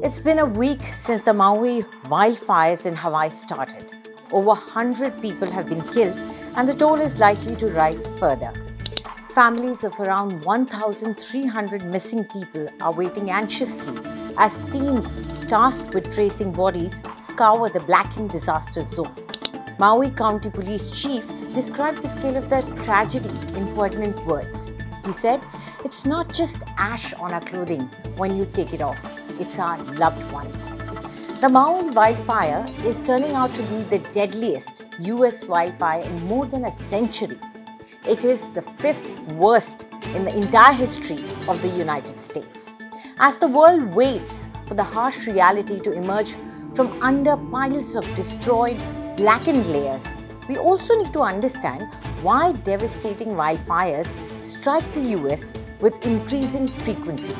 It's been a week since the Maui wildfires in Hawaii started. Over 100 people have been killed and the toll is likely to rise further. Families of around 1,300 missing people are waiting anxiously as teams tasked with tracing bodies scour the blackened disaster zone. Maui County Police Chief described the scale of the tragedy in poignant words. He said, "It's not just ash on our clothing when you take it off. It's our loved ones." The Maui wildfire is turning out to be the deadliest US wildfire in more than a century. It is the 5th worst in the entire history of the United States. As the world waits for the harsh reality to emerge from under piles of destroyed, blackened layers, we also need to understand why devastating wildfires strike the US with increasing frequency.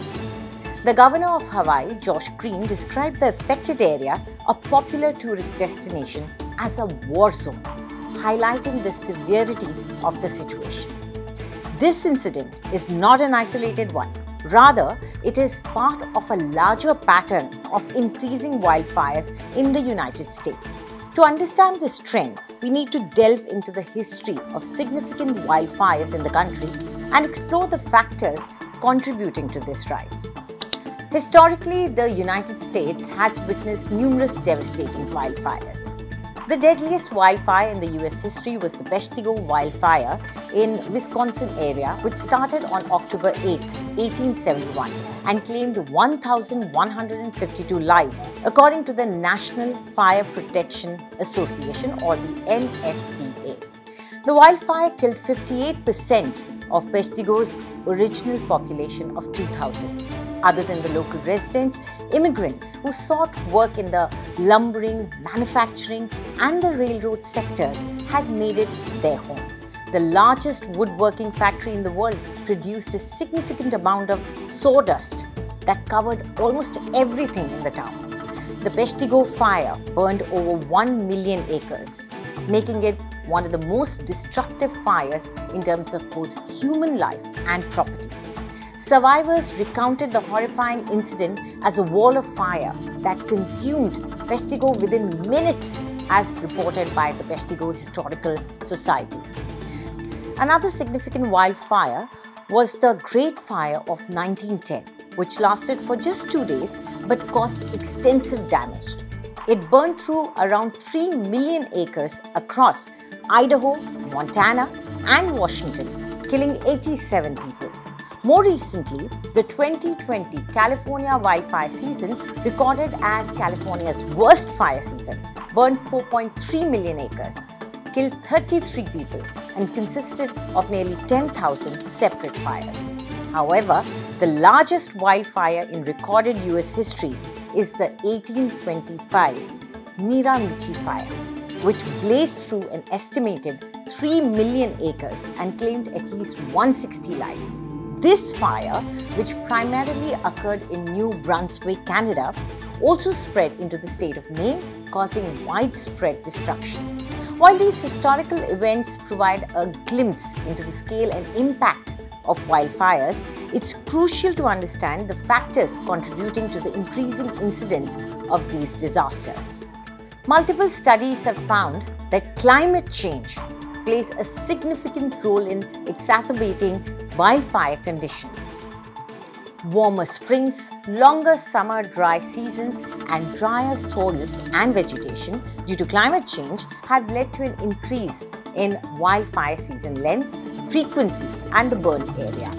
The governor of Hawaii, Josh Green, described the affected area, a popular tourist destination, as a war zone, highlighting the severity of the situation. This incident is not an isolated one. Rather, it is part of a larger pattern of increasing wildfires in the United States. To understand this trend, we need to delve into the history of significant wildfires in the country and explore the factors contributing to this rise. Historically, the United States has witnessed numerous devastating wildfires. The deadliest wildfire in the US history was the Peshtigo wildfire in Wisconsin area, which started on October 8, 1871 and claimed 1,152 lives, according to the National Fire Protection Association, or the NFPA. The wildfire killed 58% of Peshtigo's original population of 2,000. Other than the local residents, immigrants who sought work in the lumbering, manufacturing and the railroad sectors had made it their home. The largest woodworking factory in the world produced a significant amount of sawdust that covered almost everything in the town. The Peshtigo fire burned over 1 million acres, making it one of the most destructive fires in terms of both human life and property. Survivors recounted the horrifying incident as a wall of fire that consumed Peshtigo within minutes, as reported by the Peshtigo Historical Society. Another significant wildfire was the Great Fire of 1910, which lasted for just 2 days but caused extensive damage. It burned through around 3 million acres across Idaho, Montana, and Washington, killing 87 people. More recently, the 2020 California wildfire season, recorded as California's worst fire season, burned 4.3 million acres, killed 33 people, and consisted of nearly 10,000 separate fires. However, the largest wildfire in recorded US history is the 1825 Miramichi fire, which blazed through an estimated 3 million acres and claimed at least 160 lives. This fire, which primarily occurred in New Brunswick, Canada, also spread into the state of Maine, causing widespread destruction. While these historical events provide a glimpse into the scale and impact of wildfires, it's crucial to understand the factors contributing to the increasing incidence of these disasters. Multiple studies have found that climate change plays a significant role in exacerbating wildfire conditions. Warmer springs, longer summer dry seasons, and drier soils and vegetation due to climate change have led to an increase in wildfire season length, frequency, and the burn area.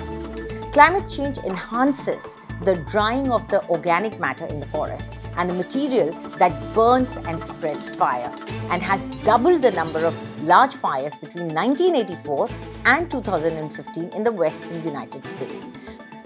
Climate change enhances the drying of the organic matter in the forest and the material that burns and spreads fire, and has doubled the number of large fires between 1984 and 2015 in the western United States.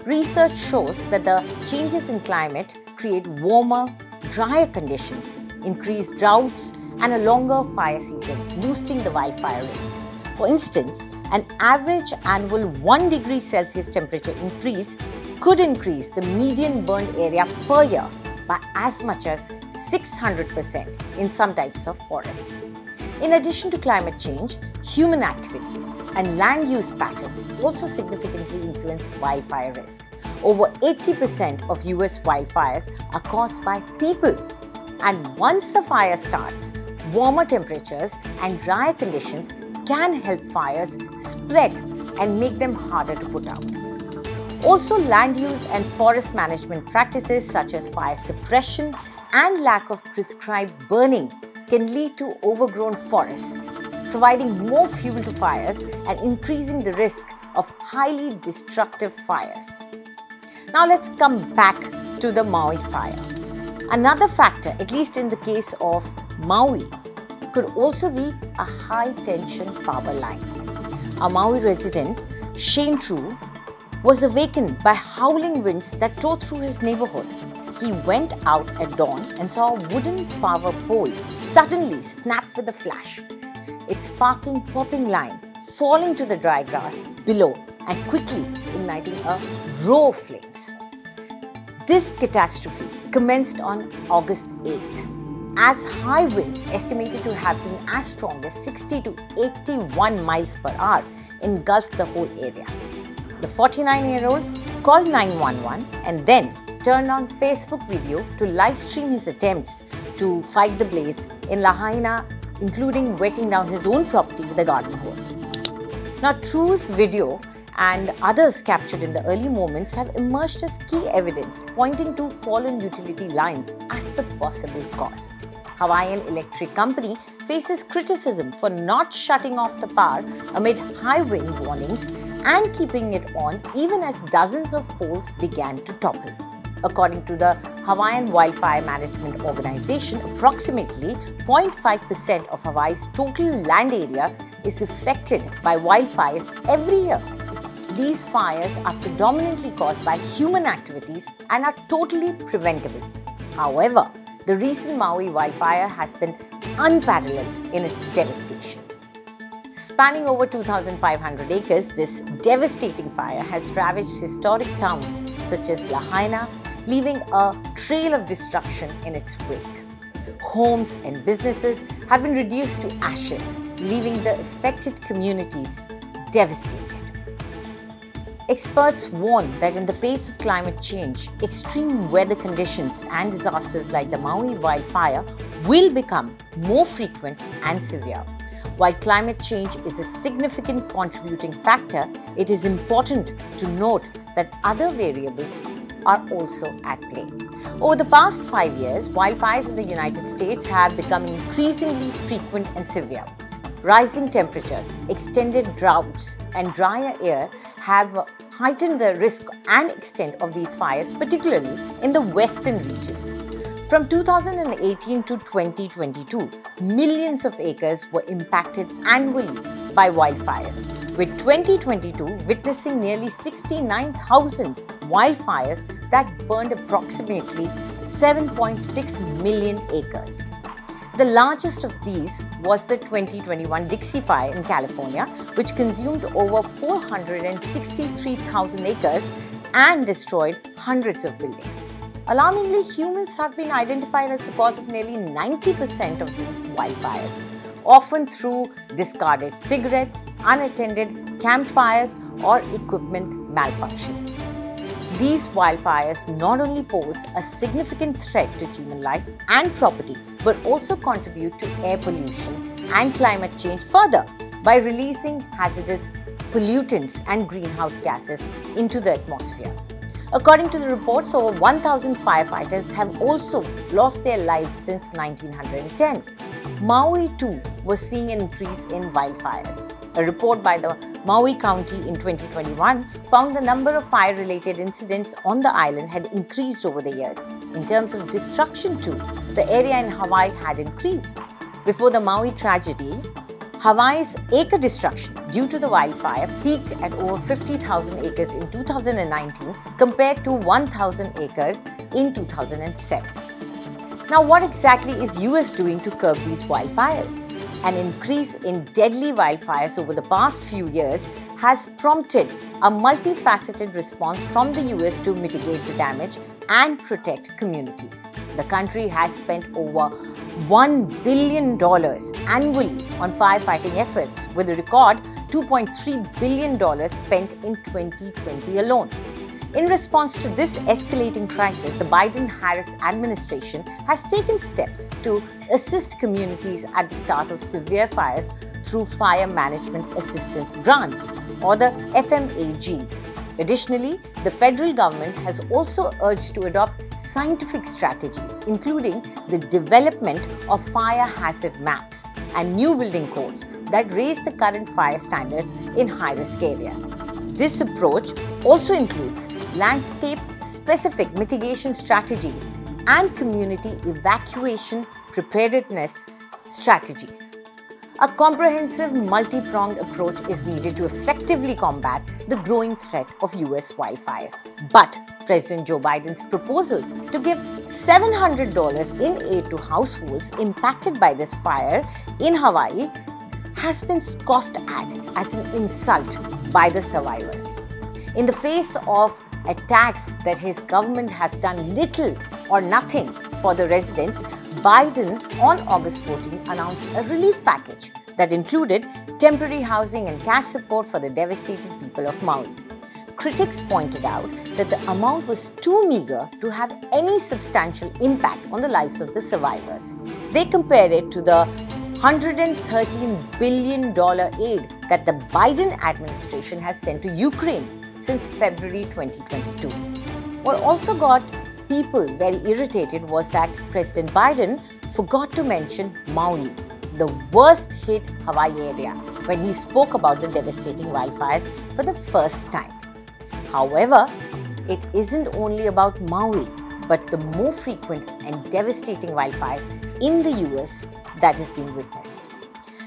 Research shows that the changes in climate create warmer, drier conditions, increased droughts, and a longer fire season, boosting the wildfire risk. For instance, an average annual 1 degree Celsius temperature increase could increase the median burned area per year by as much as 600% in some types of forests. In addition to climate change, human activities and land use patterns also significantly influence wildfire risk. Over 80% of US wildfires are caused by people. And once a fire starts, warmer temperatures and drier conditions can help fires spread and make them harder to put out. Also, land use and forest management practices such as fire suppression and lack of prescribed burning can lead to overgrown forests, providing more fuel to fires and increasing the risk of highly destructive fires. Now let's come back to the Maui fire. Another factor, at least in the case of Maui, could also be a high-tension power line. A Maui resident, Shane True, was awakened by howling winds that tore through his neighborhood. He went out at dawn and saw a wooden power pole suddenly snap with a flash, its sparking popping line falling to the dry grass below and quickly igniting a row of flames. This catastrophe commenced on August 8th, as high winds estimated to have been as strong as 60 to 81 miles per hour engulfed the whole area. The 49-year-old called 911 and then turned on Facebook video to live stream his attempts to fight the blaze in Lahaina, including wetting down his own property with a garden hose. Now, True's video and others captured in the early moments have emerged as key evidence pointing to fallen utility lines as the possible cause. Hawaiian Electric Company faces criticism for not shutting off the power amid high wind warnings and keeping it on even as dozens of poles began to topple. According to the Hawaiian Wildfire Management Organization, approximately 0.5% of Hawaii's total land area is affected by wildfires every year. These fires are predominantly caused by human activities and are totally preventable. However, the recent Maui wildfire has been unparalleled in its devastation. Spanning over 2,500 acres, this devastating fire has ravaged historic towns such as Lahaina, leaving a trail of destruction in its wake. Homes and businesses have been reduced to ashes, leaving the affected communities devastated. Experts warn that in the face of climate change, extreme weather conditions and disasters like the Maui wildfire will become more frequent and severe. While climate change is a significant contributing factor, it is important to note that other variables are also at play. Over the past 5 years, wildfires in the United States have become increasingly frequent and severe. Rising temperatures, extended droughts, and drier air have heightened the risk and extent of these fires, particularly in the western regions. From 2018 to 2022, millions of acres were impacted annually by wildfires, with 2022 witnessing nearly 69,000 wildfires that burned approximately 7.6 million acres. The largest of these was the 2021 Dixie Fire in California, which consumed over 463,000 acres and destroyed hundreds of buildings. Alarmingly, humans have been identified as the cause of nearly 90% of these wildfires, often through discarded cigarettes, unattended campfires, or equipment malfunctions. These wildfires not only pose a significant threat to human life and property, but also contribute to air pollution and climate change further by releasing hazardous pollutants and greenhouse gases into the atmosphere. According to the reports, over 1,000 firefighters have also lost their lives since 1910. Maui too was seeing an increase in wildfires. A report by the Maui County in 2021 found the number of fire-related incidents on the island had increased over the years. In terms of destruction too, the area in Hawaii had increased. Before the Maui tragedy, Hawaii's acre destruction due to the wildfire peaked at over 50,000 acres in 2019 compared to 1,000 acres in 2007. Now, what exactly is US doing to curb these wildfires? An increase in deadly wildfires over the past few years has prompted a multifaceted response from the US to mitigate the damage and protect communities. The country has spent over $1 billion annually on firefighting efforts, with a record $2.3 billion spent in 2020 alone. In response to this escalating crisis, the Biden-Harris administration has taken steps to assist communities at the start of severe fires through Fire Management Assistance Grants, or the FMAGs. Additionally, the federal government has also urged to adopt scientific strategies, including the development of fire hazard maps and new building codes that raise the current fire standards in high-risk areas. This approach also includes landscape-specific mitigation strategies and community evacuation preparedness strategies. A comprehensive, multi-pronged approach is needed to effectively combat the growing threat of US wildfires. But President Joe Biden's proposal to give $700 in aid to households impacted by this fire in Hawaii has been scoffed at as an insult by the survivors. In the face of attacks that his government has done little or nothing for the residents, Biden on August 14 announced a relief package that included temporary housing and cash support for the devastated people of Maui. Critics pointed out that the amount was too meager to have any substantial impact on the lives of the survivors. They compared it to the $113 billion aid that the Biden administration has sent to Ukraine since February 2022. What also got people very irritated was that President Biden forgot to mention Maui, the worst hit Hawaii area, when he spoke about the devastating wildfires for the first time. However, it isn't only about Maui, but the more frequent and devastating wildfires in the US that is being witnessed.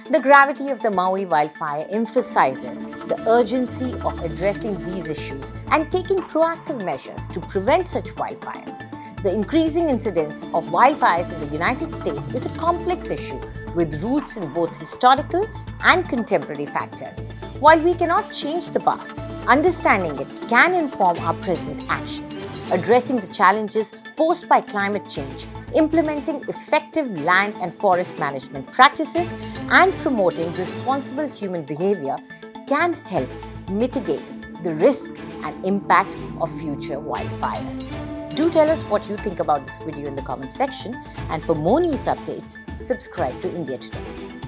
The gravity of the Maui wildfire emphasizes the urgency of addressing these issues and taking proactive measures to prevent such wildfires. The increasing incidence of wildfires in the United States is a complex issue with roots in both historical and contemporary factors. While we cannot change the past, understanding it can inform our present actions. Addressing the challenges posed by climate change, implementing effective land and forest management practices, and promoting responsible human behavior can help mitigate the risk and impact of future wildfires. Do tell us what you think about this video in the comment section, and for more news updates, subscribe to India Today.